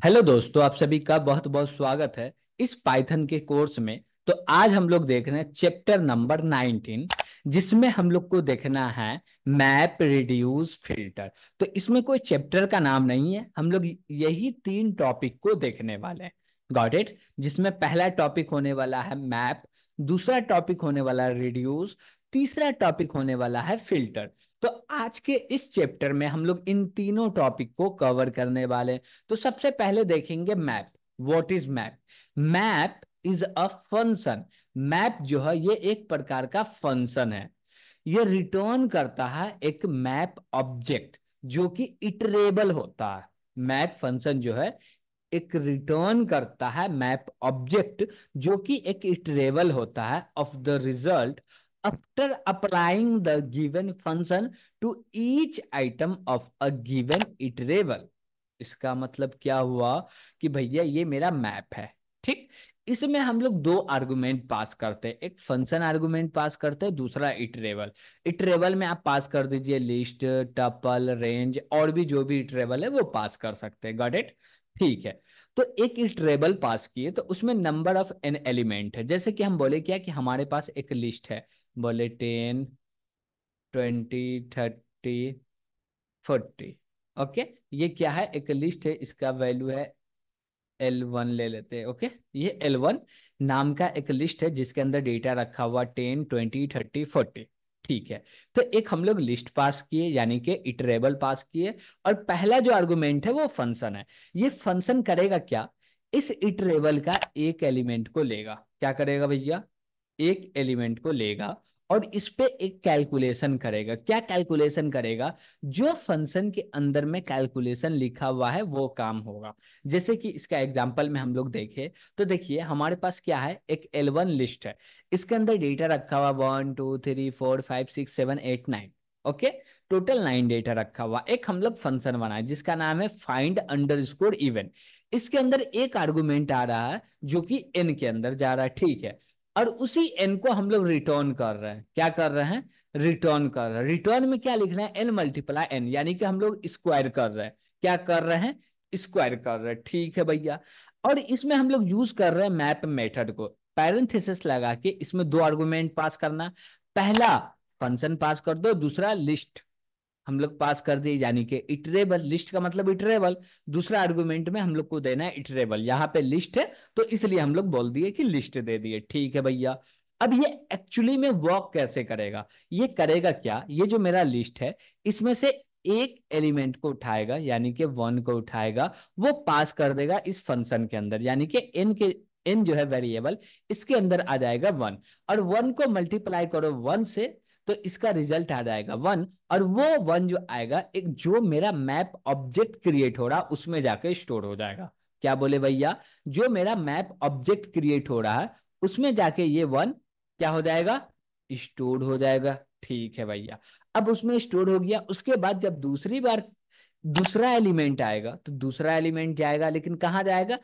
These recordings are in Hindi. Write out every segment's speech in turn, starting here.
हेलो दोस्तों, आप सभी का बहुत बहुत स्वागत है इस पाइथन के कोर्स में। तो आज हम लोग देख रहे हैं चैप्टर नंबर 19, जिसमें हम लोग को देखना है मैप रिड्यूस फिल्टर। तो इसमें कोई चैप्टर का नाम नहीं है, हम लोग यही तीन टॉपिक को देखने वाले हैं। Got it. जिसमें पहला टॉपिक होने वाला है मैप, दूसरा टॉपिक होने वाला है रिड्यूस, तीसरा टॉपिक होने वाला है फिल्टर। तो आज के इस चैप्टर में हम लोग इन तीनों टॉपिक को कवर करने वाले हैं। तो सबसे पहले देखेंगे map. What is map? Map is a function. Map जो है ये एक प्रकार का फंक्शन है। ये रिटर्न करता है एक मैप ऑब्जेक्ट जो कि इटरेबल होता है। मैप फंक्शन जो है एक रिटर्न करता है मैप ऑब्जेक्ट जो कि एक इटरेबल होता है of the result after applying the given function to each item of a given iterable. इसका मतलब क्या हुआ कि भैया ये मेरा मैप है। ठीक। इसमें हम लोग दो आर्गुमेंट पास करते हैं, एक फंक्शन आर्गुमेंट पास करते हैं, दूसरा इटरेबल। इटरेबल में आप पास कर दीजिए लिस्ट, टपल, रेंज और भी जो भी इटरेबल है वो पास कर सकते हैं। Got it. ठीक है। तो एक इटरेबल पास किए तो उसमें नंबर ऑफ एन एलिमेंट है। जैसे कि हम बोले क्या कि हमारे पास एक लिस्ट है, बोले 10, 20, 30, 40। ओके। ये क्या है? एक लिस्ट है, इसका वैल्यू है L1 ले लेते हैं। ओके। ये L1 नाम का एक लिस्ट है जिसके अंदर डेटा रखा हुआ 10, 20, 30, 40। ठीक है। तो एक हम लोग लिस्ट पास किए यानी कि इटरेबल पास किए, और पहला जो आर्गुमेंट है वो फंक्शन है। ये फंक्शन करेगा क्या? इस इटरेबल का एक एलिमेंट को लेगा। क्या करेगा भैया? एक एलिमेंट को लेगा और इस पे एक कैलकुलेशन करेगा। क्या कैलकुलेशन करेगा? जो फंक्शन के अंदर में कैलकुलेशन लिखा हुआ है वो काम होगा। जैसे कि इसका एग्जांपल में हम लोग देखें तो देखिए हमारे पास क्या है, एक L1 लिस्ट है। इसके अंदर डेटा रखा हुआ 1 2 3 4 5 6 7 8 9। ओके। टोटल 9 डेटा रखा हुआ। एक हम लोग फंक्शन बनाए जिसका नाम है फाइंड अंडरस्कोर इवन। इसके अंदर एक आर्गुमेंट आ रहा है जो कि n के अंदर जा रहा है। ठीक है। और उसी n को हम लोग रिटर्न कर रहे हैं। क्या कर रहे हैं? रिटर्न कर रहे हैं। रिटर्न में क्या लिखना है? n मल्टीप्लाई n, यानी कि हम लोग स्क्वायर कर रहे हैं। क्या कर रहे हैं? स्क्वायर कर रहे हैं। ठीक है भैया। और इसमें हम लोग यूज कर रहे हैं मैप मेथड को। पैरेंथेसिस लगा के इसमें दो आर्गुमेंट पास करना। पहला फंक्शन पास कर दो, दूसरा लिस्ट हम लोग पास कर दिए यानी कि इटरेबल। लिस्ट का मतलब इटरेबल। दूसरा आर्गुमेंट में हम लोग को देना है इटरेबल। यहाँ पे लिस्ट है तो इसलिए हम लोग बोल दिए कि लिस्ट दे दिए। ठीक है भैया। अब ये एक्चुअली में वर्क कैसे करेगा? ये करेगा क्या? ये जो मेरा लिस्ट है इसमें से एक एलिमेंट को उठाएगा यानी कि 1 को उठाएगा, वो पास कर देगा इस फंक्शन के अंदर, यानी कि एन जो है वेरिएबल, इसके अंदर आ जाएगा 1। और 1 को मल्टीप्लाई करो 1 से तो इसका रिजल्ट आ जाएगा 1। और वो 1 जो आएगा एक जो मेरा मैप ऑब्जेक्ट क्रिएट हो रहा उसमें जाके स्टोर हो जाएगा। क्या बोले भैया? जो मेरा मैप ऑब्जेक्ट क्रिएट हो रहा है उसमें जाके ये 1 क्या हो जाएगा? स्टोर हो जाएगा। ठीक है भैया। अब उसमें स्टोर हो गया, उसके बाद जब दूसरी बार दूसरा एलिमेंट आएगा तो दूसरा एलिमेंट जाएगा, लेकिन कहाँ जाएगा?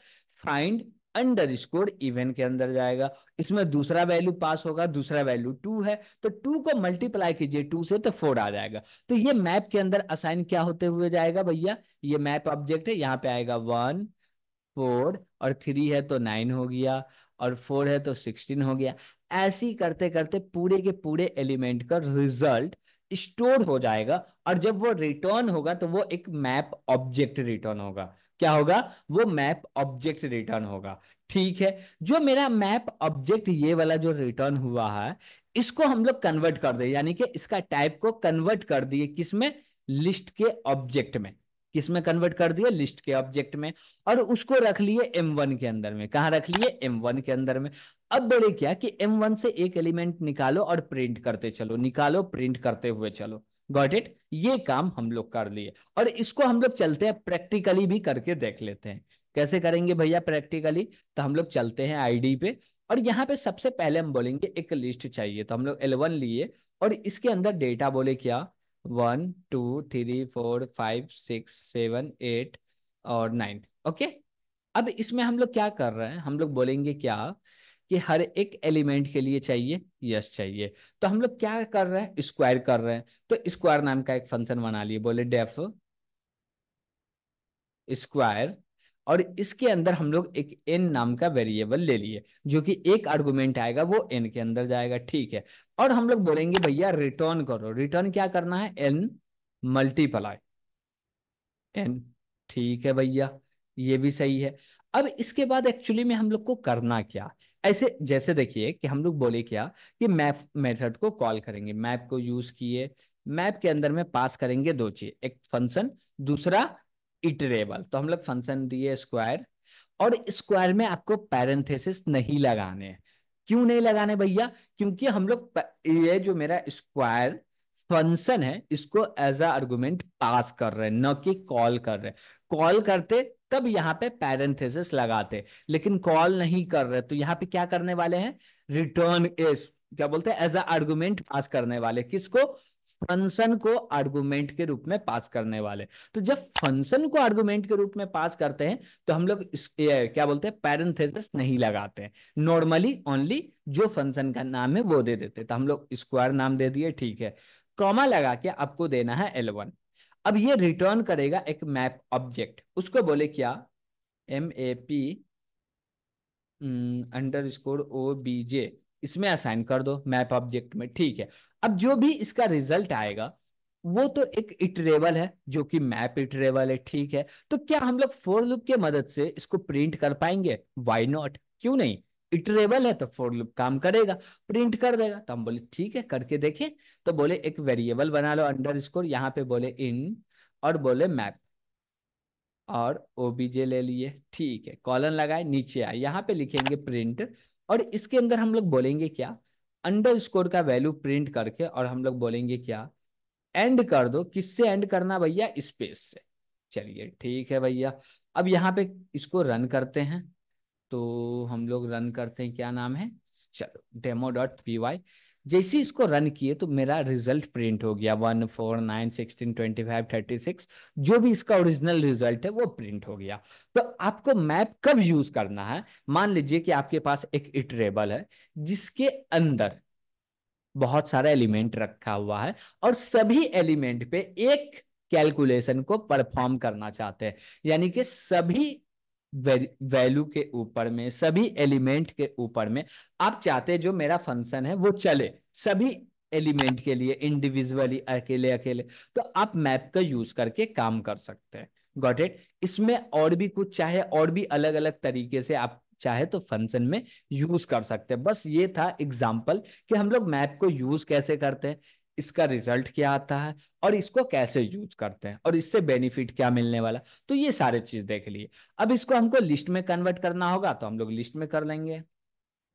फाइंड अंडर स्कोर इवन के अंदर जाएगा। इसमें दूसरा वैल्यू पास होगा, दूसरा वैल्यू 2 है तो 2 को मल्टीप्लाई कीजिए 2 से तो 4 आ जाएगा। तो ये मैप के अंदर असाइन क्या होते हुए जाएगा भैया? ये मैप ऑब्जेक्ट है, यहाँ पे आएगा 1, 4 और 3 है तो 9 हो गया, और 4 है तो 16 हो गया। ऐसे ही करते करते पूरे के पूरे एलिमेंट का रिजल्ट स्टोर हो जाएगा। और जब वो रिटर्न होगा तो वो एक मैप ऑब्जेक्ट रिटर्न होगा। क्या होगा? वो मैप ऑब्जेक्ट रिटर्न होगा। ठीक है। जो मेरा मैप ऑब्जेक्ट ये वाला जो रिटर्न हुआ है इसको हम लोग कन्वर्ट कर दे, यानी कि इसका टाइप को कन्वर्ट कर दिए किसमें? लिस्ट के ऑब्जेक्ट में। किसमें कन्वर्ट कर दिए? लिस्ट के ऑब्जेक्ट में। और उसको रख लिए M1 के अंदर में। कहाँ रख लिए? M1 के अंदर में। अब बोले क्या कि M1 से एक एलिमेंट निकालो और प्रिंट करते चलो, निकालो प्रिंट करते हुए चलो। Got it. ये काम हम लोग कर लिए, और इसको हम लोग चलते हैं प्रैक्टिकली भी करके देख लेते हैं। कैसे करेंगे भैया प्रैक्टिकली? तो हम लोग चलते हैं आईडी पे, और यहाँ पे सबसे पहले हम बोलेंगे एक लिस्ट चाहिए, तो हम लोग L1 लिए और इसके अंदर डेटा बोले क्या? 1 2 3 4 5 6 7 8 और 9। ओके। अब इसमें हम लोग क्या कर रहे हैं? हम लोग बोलेंगे क्या कि हर एक एलिमेंट के लिए चाहिए, यस चाहिए। तो हम लोग क्या कर रहे हैं? स्क्वायर कर रहे हैं। तो स्क्वायर नाम का एक फंक्शन बना लिए, बोले डेफ स्क्वायर। और इसके अंदर हम लोग एक n नाम का वेरिएबल ले लिए, जो कि एक आर्गुमेंट आएगा वो n के अंदर जाएगा, ठीक है। और हम लोग बोलेंगे भैया रिटर्न करो, रिटर्न क्या करना है, n मल्टीप्लाई n, ठीक है भैया, ये भी सही है। अब इसके बाद एक्चुअली में हम लोग को करना क्या, ऐसे जैसे देखिए कि हम लोग बोले क्या कि मैप मेथड को कॉल करेंगे, मैप को यूज किए, मैप के अंदर में पास करेंगे दो चीज, एक फंक्शन, दूसरा इटरेबल। तो हम लोग फंक्शन दिए स्क्वायर, और स्क्वायर में आपको पैरेंथेसिस नहीं लगाने हैं। क्यों नहीं लगाने भैया, क्योंकि हम लोग ये जो मेरा स्क्वायर फंक्शन है इसको एज अ आर्गुमेंट पास कर रहे हैं, न कि कॉल कर रहे हैं। कॉल करते तब यहाँ पे पैरेंथेसिस लगाते, लेकिन कॉल नहीं कर रहे तो यहाँ पे क्या करने वाले हैं, रिटर्न एस क्या बोलते हैं, एज अ आर्गुमेंट पास करने वाले, किसको, फंक्शन को आर्गुमेंट के रूप में पास करने वाले। तो जब फंक्शन को आर्गुमेंट के रूप में पास करते हैं तो हम लोग क्या बोलते हैं, पैरेंथेसिस नहीं लगाते हैं, नॉर्मली ओनली जो फंक्शन का नाम है वो दे देते हैं। तो हम लोग स्क्वायर नाम दे दिए, ठीक है, कॉमा लगा के आपको देना है L1। अब ये रिटर्न करेगा एक मैप ऑब्जेक्ट, उसको बोले क्या, MAP _OBJ, इसमें असाइन कर दो मैप ऑब्जेक्ट में, ठीक है। अब जो भी इसका रिजल्ट आएगा वो तो एक इटरेबल है, जो कि मैप इटरेबल है, ठीक है। तो क्या हम लोग फॉर लूप के मदद से इसको प्रिंट कर पाएंगे, वाई नॉट, क्यों नहीं, इटरेबल है तो फॉर लूप काम करेगा, प्रिंट कर देगा। तो हम बोले ठीक है करके देखें। तो बोले एक वेरिएबल बना लो अंडरस्कोर, यहाँ पे बोले इन, और बोले मैप, और ओबीजे ले लिए, ठीक है, कॉलन लगाए, नीचे आए, यहाँ पे लिखेंगे प्रिंट, और इसके अंदर हम लोग बोलेंगे क्या, अंडरस्कोर का वैल्यू प्रिंट करके, और हम लोग बोलेंगे क्या, एंड कर दो, किससे एंड करना भैया, स्पेस से। चलिए ठीक है भैया। अब यहाँ पे इसको रन करते हैं, तो हम लोग रन करते हैं, क्या नाम है, चलो demo.py। जैसे ही इसको रन किए तो मेरा रिजल्ट प्रिंट हो गया, 1 4 9 16 25 36, जो भी इसका ओरिजिनल रिजल्ट है वो प्रिंट हो गया। तो आपको मैप कब यूज करना है, मान लीजिए कि आपके पास एक इटरेबल है जिसके अंदर बहुत सारा एलिमेंट रखा हुआ है, और सभी एलिमेंट पे एक कैलकुलेशन को परफॉर्म करना चाहते हैं, यानी कि सभी वैल्यू के ऊपर में, सभी एलिमेंट के ऊपर में आप चाहते हैं जो मेरा फंक्शन है वो चले सभी एलिमेंट के लिए इंडिविजुअली, अकेले अकेले। तो आप मैप का यूज करके काम कर सकते हैं, गॉट इट। इसमें और भी कुछ चाहे, और भी अलग अलग तरीके से आप चाहे तो फंक्शन में यूज कर सकते हैं। बस ये था एग्जाम्पल कि हम लोग मैप को यूज कैसे करते हैं, इसका रिजल्ट क्या आता है, और इसको कैसे यूज करते हैं, और इससे बेनिफिट क्या मिलने वाला। तो ये सारे चीज देख लिए। अब इसको हमको लिस्ट में कन्वर्ट करना होगा, तो हम लोग लिस्ट में कर लेंगे,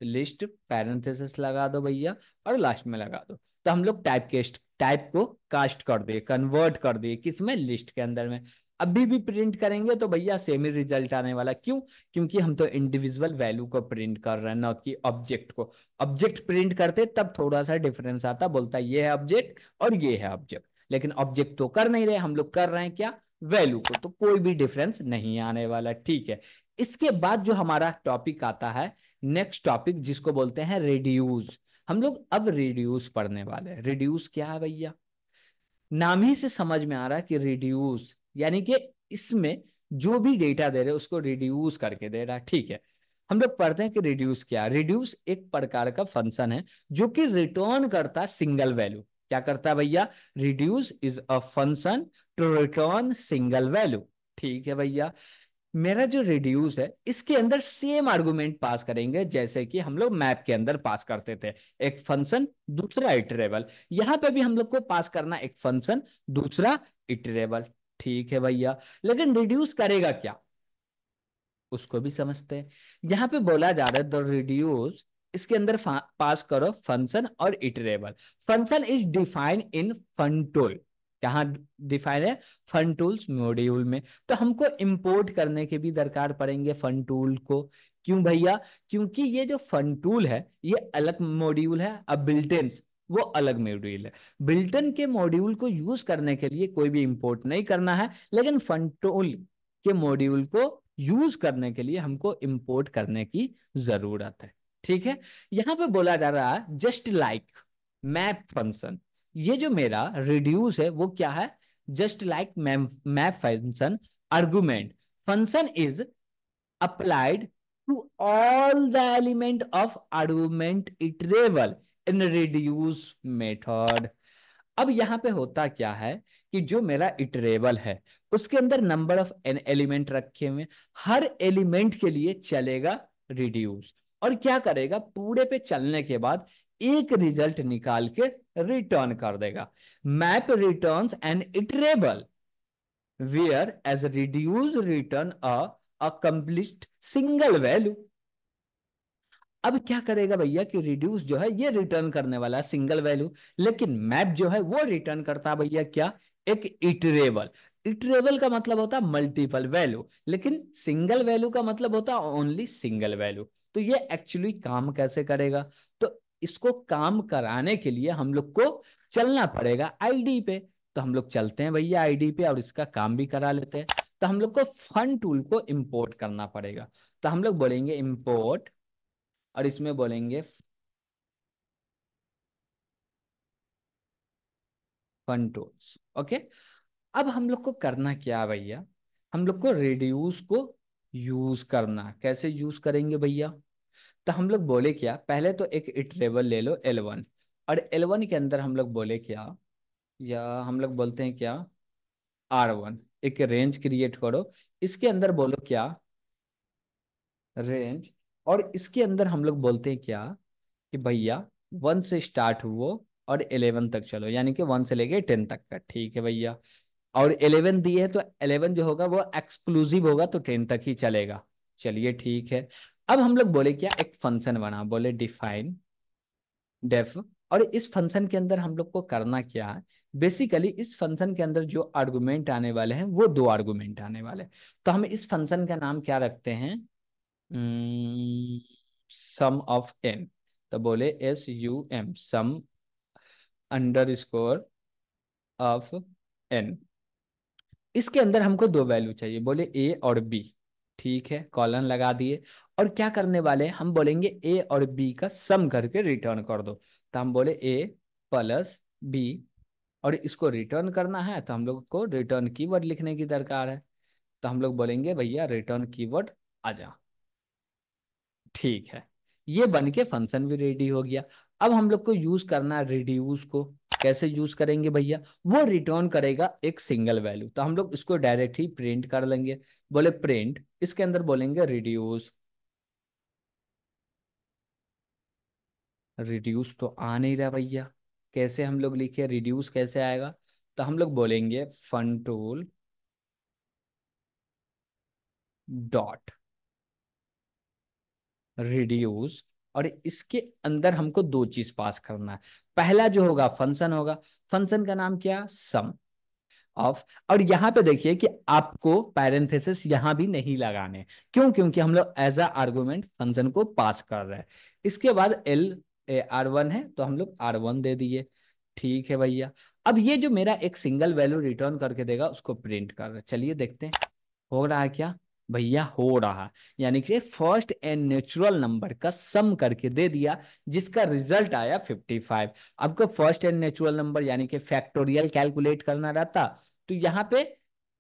लिस्ट पैरेंथेसिस लगा दो भैया, और लास्ट में लगा दो। तो हम लोग टाइप को कास्ट कर दिए, कन्वर्ट कर दिए, किसमें, लिस्ट के अंदर में। अभी भी प्रिंट करेंगे तो भैया सेम ही रिजल्ट आने वाला, क्यों, क्योंकि हम तो इंडिविजुअल वैल्यू को प्रिंट कर रहे हैं, ना कि ऑब्जेक्ट को। ऑब्जेक्ट प्रिंट करते तब थोड़ा सा डिफरेंस आता, बोलता ये है ऑब्जेक्ट और ये है ऑब्जेक्ट, लेकिन ऑब्जेक्ट तो कर नहीं रहे, हम लोग कर रहे हैं क्या, वैल्यू को, तो कोई भी डिफरेंस नहीं आने वाला, ठीक है। इसके बाद जो हमारा टॉपिक आता है, नेक्स्ट टॉपिक, जिसको बोलते हैं रिड्यूस। हम लोग अब रिड्यूस पढ़ने वाले हैं। रिड्यूस क्या है भैया, नाम ही से समझ में आ रहा है कि रिड्यूस, यानी कि इसमें जो भी डेटा दे रहे उसको रिड्यूस करके दे रहा है, ठीक है। हम लोग पढ़ते हैं कि रिड्यूस क्या है। रिड्यूस एक प्रकार का फंक्शन है जो कि रिटर्न करता है सिंगल वैल्यू। क्या करता है भैया, reduce is a function to return single value, ठीक है भैया। मेरा जो रिड्यूस है इसके अंदर सेम आर्गुमेंट पास करेंगे जैसे कि हम लोग मैप के अंदर पास करते थे, एक फंक्शन दूसरा इटरेबल। यहां पे भी हम लोग को पास करना एक फंक्शन दूसरा इटरेबल, ठीक है भैया। लेकिन रिड्यूस करेगा क्या, उसको भी समझते हैं। यहाँ पे बोला जा रहा है द रिड्यूस, इसके अंदर पास करो फंक्शन और iterable. Function is defined in fun tool, कहाँ डिफाइन है, फन टूल्स मॉड्यूल में। तो हमको इंपोर्ट करने के भी दरकार पड़ेंगे फन टूल को, क्यों भैया, क्योंकि ये जो फन टूल है ये अलग मॉड्यूल है, अब बिल्टेन वो अलग मॉड्यूल है। बिल्टन के मॉड्यूल को यूज करने के लिए कोई भी इंपोर्ट नहीं करना है, लेकिन फन टूल के मॉड्यूल को यूज करने के लिए हमको इंपोर्ट करने की जरूरत है, ठीक है। यहां पे बोला जा रहा है जस्ट लाइक मैप फंक्शन, ये जो मेरा रिड्यूस है वो क्या है, just like map function argument, function is applied to all the element of argument iterable in reduce method। अब यहाँ पे होता क्या है कि जो मेरा इटरेबल है उसके अंदर नंबर ऑफ एन एलिमेंट रखे हुए, हर एलिमेंट के लिए चलेगा रिड्यूस, और क्या करेगा, पूरे पे चलने के बाद एक रिजल्ट निकाल के रिटर्न कर देगा। Map returns an iterable whereas reduce return a complete single value. अब क्या करेगा भैया कि रिड्यूस जो है ये रिटर्न करने वाला है सिंगल वैल्यू, लेकिन मैप जो है वो रिटर्न करता है भैया क्या, एक इटरेबल। इटरेबल का मतलब होता है मल्टीपल वैल्यू, लेकिन सिंगल वैल्यू का मतलब होता है ओनली सिंगल वैल्यू। तो ये एक्चुअली काम कैसे करेगा, तो इसको काम कराने के लिए हम लोग को चलना पड़ेगा आईडी पे। तो हम लोग चलते हैं भैया आईडी पे और इसका काम भी करा लेते हैं। तो हम लोग को फन टूल को इंपोर्ट करना पड़ेगा। तो हम लोग बोलेंगे इंपोर्ट, और इसमें बोलेंगे फन टूल्स। ओके। अब हम लोग को करना क्या है भैया, हम लोग को रेडियूस को यूज करना। कैसे यूज करेंगे भैया, तो हम लोग बोले क्या, पहले तो एक इटरेबल ले लो L1, और L1 के अंदर हम लोग बोले क्या, या हम लोग बोलते हैं क्या, R1। एक रेंज क्रिएट करो, इसके अंदर बोलो क्या, रेंज, और इसके अंदर हम लोग बोलते हैं क्या कि भैया 1 से स्टार्ट हुआ और 11 तक चलो, यानी कि 1 से लेके 10 तक का, ठीक है भैया। और 11 दिए है तो 11 जो होगा वो एक्सक्लूसिव होगा, तो 10 तक ही चलेगा। चलिए ठीक है। अब हम लोग बोले क्या, एक फंक्शन बना, बोले डिफाइन डेफ, और इस फंक्शन के अंदर हम लोग को करना क्या है, बेसिकली इस फंक्शन के अंदर जो आर्गुमेंट आने वाले हैं वो दो आर्गुमेंट आने वाले हैं। तो हम इस फंक्शन का नाम क्या रखते हैं, सम ऑफ एन। तो बोले SUM, sum underscore of N. इसके अंदर हमको दो वैल्यू चाहिए, बोले A और B। ठीक है, कॉलन लगा दिए। और क्या करने वाले हैं, हम बोलेंगे A और B का सम करके रिटर्न कर दो। तो हम बोले A प्लस B, और इसको रिटर्न करना है तो हम लोग को रिटर्न कीवर्ड लिखने की दरकार है। तो हम लोग बोलेंगे भैया रिटर्न कीवर्ड आ जा। ठीक है, ये बन के फंक्शन भी रेडी हो गया। अब हम लोग को यूज करना है रिड्यूस को। कैसे यूज करेंगे भैया, वो रिटर्न करेगा एक सिंगल वैल्यू, तो हम लोग इसको डायरेक्ट ही प्रिंट कर लेंगे। बोले प्रिंट, इसके अंदर बोलेंगे रिड्यूस। रिड्यूस तो आ नहीं रहा भैया, कैसे हम लोग लिखे रिड्यूस कैसे आएगा, तो हम लोग बोलेंगे फन टूल डॉट रिड्यूस, और इसके अंदर हमको दो चीज पास करना है। पहला जो होगा फंक्शन होगा, फंक्शन का नाम क्या, सम ऑफ। और यहाँ पे देखिए कि आपको पैरेंथेसिस यहाँ भी नहीं लगाने, क्यों, क्योंकि हम लोग एज अ आर्गुमेंट फंक्शन को पास कर रहे हैं। इसके बाद R1 है तो हम लोग R1 दे दिए। ठीक है भैया। अब ये जो मेरा एक सिंगल वैल्यू रिटर्न करके देगा उसको प्रिंट कर रहे हैं। चलिए देखते हैं हो रहा है क्या, भैया हो रहा है। यानी कि फर्स्ट एंड नेचुरल नंबर का सम करके दे दिया, जिसका रिजल्ट आया 55। आपको फर्स्ट एंड नेचुरल नंबर यानी कि फैक्टोरियल कैलकुलेट करना रहता, तो यहाँ पे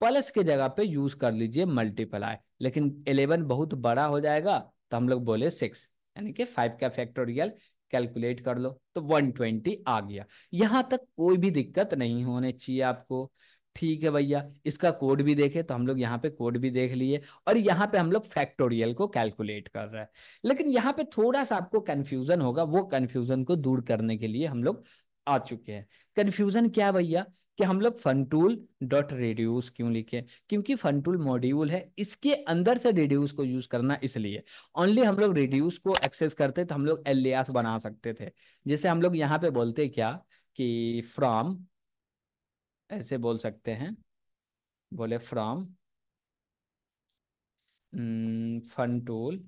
प्लस के जगह पे यूज कर लीजिए मल्टीप्लाई, लेकिन 11 बहुत बड़ा हो जाएगा, तो हम लोग बोले 6, यानी कि 5 का फैक्टोरियल कैलकुलेट कर लो तो 120 आ गया। यहां तक कोई भी दिक्कत नहीं होने चाहिए आपको। ठीक है भैया, इसका कोड भी देखे तो हम लोग यहाँ पे कोड भी देख लिए, और यहाँ पे हम लोग फैक्टोरियल को कैलकुलेट कर रहे हैं। लेकिन यहाँ पे थोड़ा सा आपको कंफ्यूजन होगा, वो कंफ्यूजन को दूर करने के लिए हम लोग आ चुके हैं। कंफ्यूजन क्या भैया, कि हम लोग फनटूल डॉट रेड्यूस क्यों लिखे, क्योंकि फनटूल मॉड्यूल है, इसके अंदर से रेड्यूस को यूज करना, इसलिए ओनली हम लोग रेड्यूस को एक्सेस करते तो हम लोग एलियास बना सकते थे। जैसे हम लोग यहाँ पे बोलते क्या कि फ्रॉम, ऐसे बोल सकते हैं, बोले फ्रॉम फन टूल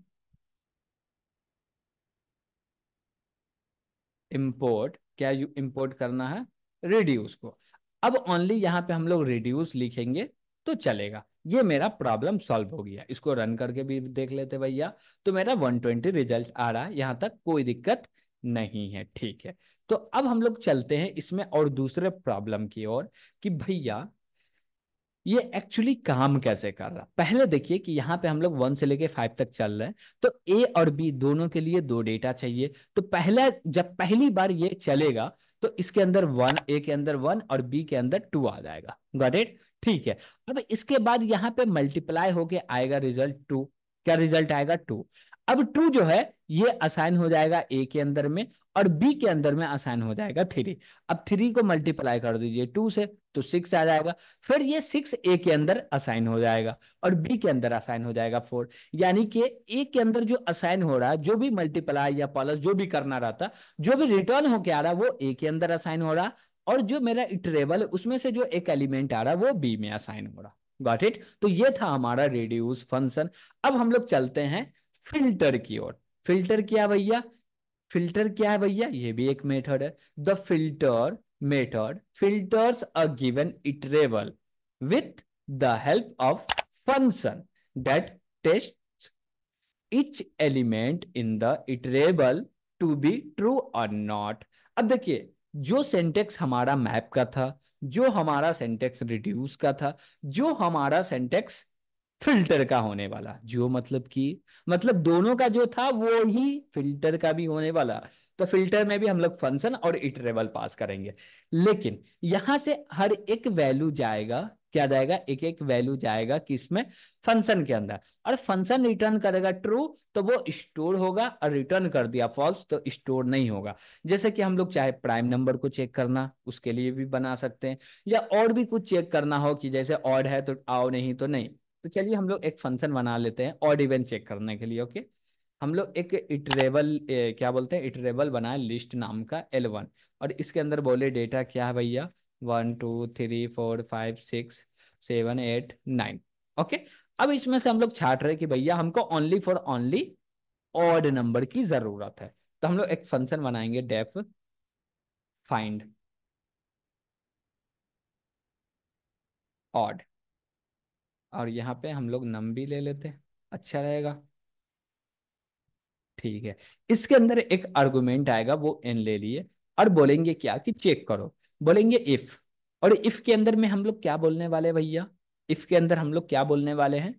इंपोर्ट, क्या यू इंपोर्ट करना है, रिड्यूस को। अब ओनली यहाँ पे हम लोग रिड्यूस लिखेंगे तो चलेगा। ये मेरा प्रॉब्लम सॉल्व हो गया, इसको रन करके भी देख लेते भैया। तो मेरा 120 रिजल्ट आ रहा है, यहाँ तक कोई दिक्कत नहीं है। ठीक है, तो अब हम लोग चलते हैं इसमें और दूसरे प्रॉब्लम की ओर, कि भैया ये एक्चुअली काम कैसे कर रहा, पहले देखिए कि यहाँ पे हम लोग 1 से लेके 5 तक चल रहे हैं, तो ए और बी दोनों के लिए दो डेटा चाहिए। तो पहला जब पहली बार ये चलेगा तो इसके अंदर वन, ए के अंदर 1 और बी के अंदर 2 आ जाएगा। Got it? ठीक है। अब इसके बाद यहाँ पे मल्टीप्लाई होके आएगा रिजल्ट 2। क्या रिजल्ट आएगा? 2। अब 2 जो है ये असाइन हो जाएगा ए के अंदर में, और बी के अंदर में असाइन हो जाएगा 3। अब 3 को मल्टीप्लाई कर दीजिए 2 से, तो 6 आ जाएगा। फिर ये 6 ए के अंदर असाइन हो जाएगा और बी के अंदर असाइन हो जाएगा 4। यानी कि ए के अंदर जो असाइन हो रहा है, जो भी मल्टीप्लाई या प्लस जो भी करना रहता, जो भी रिटर्न होके आ रहा है वो ए के अंदर असाइन हो रहा, और जो मेरा इटरेबल है उसमें से जो एक एलिमेंट आ रहा है वो बी में असाइन हो रहा। Got it? तो ये था हमारा रेड्यूस फंक्शन। अब हम लोग चलते हैं फिल्टर की ओर। फिल्टर क्या भैया? फिल्टर क्या है भैया? ये भी एक मेथड है। The filter method filters a given iterable with the help of function that tests each element in the iterable to be true or not। अब देखिए, जो सेंटेक्स हमारा मैप का था, जो हमारा सेंटेक्स रिड्यूस का था, जो हमारा सेंटेक्स फिल्टर का होने वाला, जो मतलब कि मतलब दोनों का जो था वो ही फिल्टर का भी होने वाला। तो फिल्टर में भी हम लोग फंक्शन और इटरेबल पास करेंगे, लेकिन यहां से हर एक वैल्यू जाएगा, क्या जाएगा? एक एक वैल्यू जाएगा किसमें? फंक्शन के अंदर। और फंक्शन रिटर्न करेगा ट्रू तो वो स्टोर होगा, और रिटर्न कर दिया फॉल्स तो स्टोर नहीं होगा। जैसे कि हम लोग चाहे प्राइम नंबर को चेक करना उसके लिए भी बना सकते हैं, या और भी कुछ चेक करना हो कि जैसे ऑड है तो आओ, नहीं तो नहीं। तो चलिए हम लोग एक फंक्शन बना लेते हैं ऑड इवन चेक करने के लिए। ओके, हम लोग एक इटरेबल क्या बोलते हैं, इटरेबल बनाए लिस्ट नाम का L1, और इसके अंदर बोले डेटा क्या है भैया? 1 2 3 4 5 6 7 8 9। ओके, अब इसमें से हम लोग छाट रहे कि भैया हमको only for only odd number की जरूरत है। तो हम लोग एक फंक्शन बनाएंगे डेफ फाइंड ऑड, और यहाँ पे हम लोग नम भी ले लेते हैं, अच्छा रहेगा। ठीक है, इसके अंदर एक आर्गुमेंट आएगा वो एन ले लिए, और बोलेंगे क्या कि चेक करो, बोलेंगे इफ। और इफ के अंदर में हम लोग क्या बोलने वाले भैया? इफ के अंदर हम लोग क्या बोलने वाले हैं?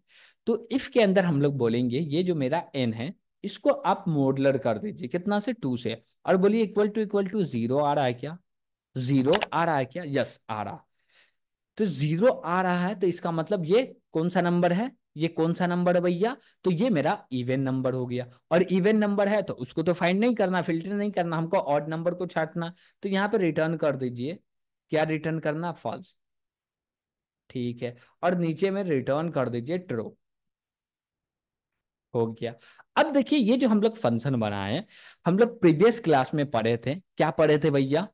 तो इफ के अंदर हम लोग बोलेंगे ये जो मेरा एन है इसको आप मॉडुलर कर दीजिए, कितना से? 2 से। और बोलिए इक्वल टू 0 आ रहा है क्या? 0 आ रहा है क्या? यस आ रहा। तो 0 आ रहा है तो इसका मतलब ये कौन सा नंबर है? ये कौन सा नंबर है भैया? तो ये मेरा इवन नंबर हो गया। और इवन नंबर है तो उसको तो फाइंड नहीं करना, फिल्टर नहीं करना, हमको ऑड नंबर को छांटना। तो यहाँ पे रिटर्न कर दीजिए, क्या रिटर्न करना? फॉल्स। ठीक है, और नीचे में रिटर्न कर दीजिए ट्रू। हो गया। अब देखिए ये जो हम लोग फंक्शन बनाए हैं, हम लोग प्रीवियस क्लास में पढ़े थे, क्या पढ़े थे भैया?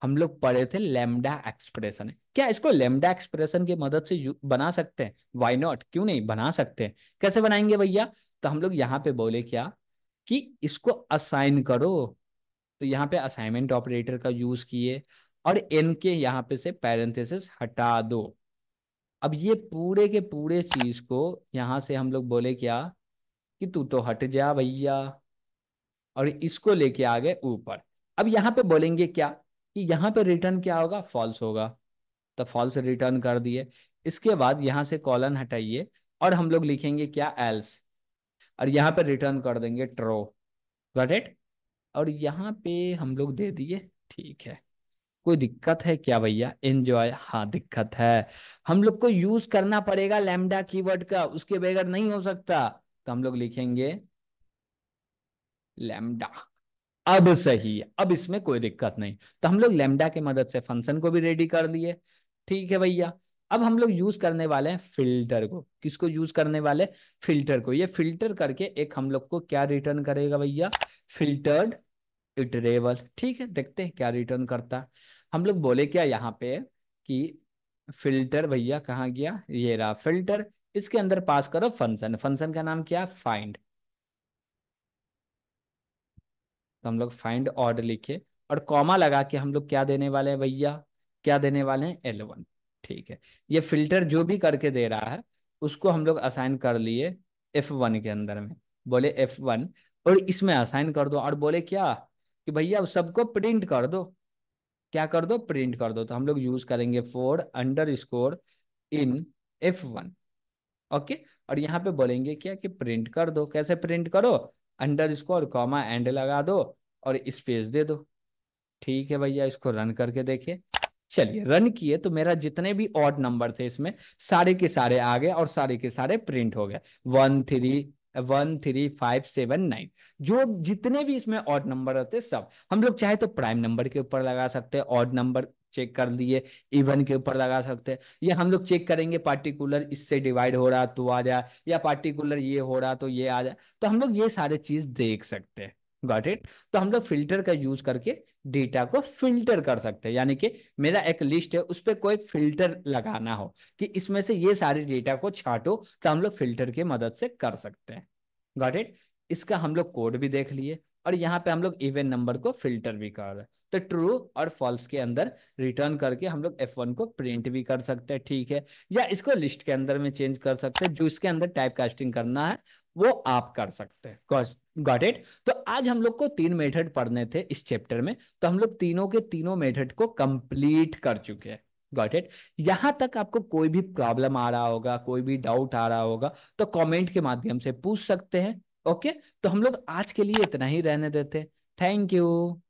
हम लोग पढ़े थे लेमडा एक्सप्रेशन। क्या इसको लेमडा एक्सप्रेशन की मदद से बना सकते हैं? व्हाई नॉट, क्यों नहीं बना सकते हैं। कैसे बनाएंगे भैया? तो हम लोग यहाँ पे बोले क्या कि इसको असाइन करो, तो यहाँ पे असाइनमेंट ऑपरेटर का यूज किए, और एन के यहाँ पे से पैरेंथेसिस हटा दो। अब ये पूरे के पूरे चीज को यहाँ से हम लोग बोले क्या कि तू तो हट जा भैया, और इसको लेके आ गए ऊपर। अब यहाँ पे बोलेंगे क्या कि यहाँ पे रिटर्न क्या होगा? फॉल्स होगा। तो फॉल्स रिटर्न कर दिए। इसके बाद यहाँ से कॉलन हटाइए, और हम लोग लिखेंगे क्या? एल्स। और यहाँ पे रिटर्न कर देंगे ट्रो। Got it? और यहाँ पे हम लोग दे दिए। ठीक है, कोई दिक्कत है क्या भैया? एंजॉय, हाँ दिक्कत है। हम लोग को यूज करना पड़ेगा लैम्डा कीवर्ड का, उसके बगैर नहीं हो सकता। तो हम लोग लिखेंगे लैम्डा। अब सही है, अब इसमें कोई दिक्कत नहीं। तो हम लोग लेमडा की मदद से फंक्शन को भी रेडी कर लिए। ठीक है भैया, अब हम लोग यूज करने वाले हैं फिल्टर को। किसको यूज करने वाले? फिल्टर को। ये फिल्टर करके एक हम लोग को क्या रिटर्न करेगा भैया? Filtered iterable. ठीक है, देखते हैं क्या रिटर्न करता है। हम लोग बोले क्या यहाँ पे कि फिल्टर भैया कहाँ गया? ये रहा फिल्टर। इसके अंदर पास करो फंक्शन, फंक्शन का नाम क्या? फाइंड। तो हम लोग फाइंड ऑर्डर लिखे, और कॉमा लगा के हम लोग क्या देने वाले हैं भैया? क्या देने वाले हैं? L1। ठीक है, ये फिल्टर जो भी करके दे रहा है उसको हम लोग असाइन कर लिए F1 के अंदर में। बोले F1, और इसमें असाइन कर दो, और बोले क्या कि भैया उस सबको प्रिंट कर दो। क्या कर दो? प्रिंट कर दो। तो हम लोग यूज करेंगे four under score in F1। Okay, और यहाँ पे बोलेंगे क्या कि प्रिंट कर दो। कैसे प्रिंट करो? अंडर स्कोर कॉमा एंड लगा दो और स्पेस दे दो। ठीक है भैया, इसको रन करके देखिए। चलिए, रन किए तो मेरा जितने भी ऑड नंबर थे इसमें सारे के सारे आ गए और सारे के सारे प्रिंट हो गए। 1 3 1 3 5 7 9, जो जितने भी इसमें ऑड नंबर रहते सब हम लोग चाहे तो प्राइम नंबर के ऊपर लगा सकते हैं, ऑड नंबर चेक कर लिए इवन के ऊपर लगा सकते हैं, या हम लोग चेक करेंगे पार्टिकुलर इससे डिवाइड हो रहा तो आ जाए, या पार्टिकुलर ये हो रहा तो ये आ जाए। तो हम लोग ये सारे चीज देख सकते हैं। Got it? तो हम लोग फिल्टर का यूज करके डेटा को फिल्टर कर सकते हैं, यानी कि मेरा एक लिस्ट है उस पर कोई फिल्टर लगाना हो कि इसमें से ये सारे डेटा को छांटो, तो हम लोग फिल्टर की मदद से कर सकते हैं। Got it? इसका हम लोग कोड भी देख लिए, और यहाँ पे हम लोग इवन नंबर को फिल्टर भी कर रहे हैं। तो ट्रू और फॉल्स के अंदर रिटर्न करके हम लोग F1 को प्रिंट भी कर सकते हैं, ठीक है, या इसको लिस्ट के अंदर में चेंज कर सकते हैं। जो इसके अंदर टाइप कास्टिंग करना है वो आप कर सकते हैं। Got it? तो आज हम लोग को 3 मेथड पढ़ने थे इस चैप्टर में, तो हम लोग तीनों के तीनों मेथड को कंप्लीट कर चुके हैं। Got it? यहां तक आपको कोई भी प्रॉब्लम आ रहा होगा, कोई भी डाउट आ रहा होगा, तो कमेंट के माध्यम से पूछ सकते हैं। ओके, तो हम लोग आज के लिए इतना ही रहने देते हैं। Thank you.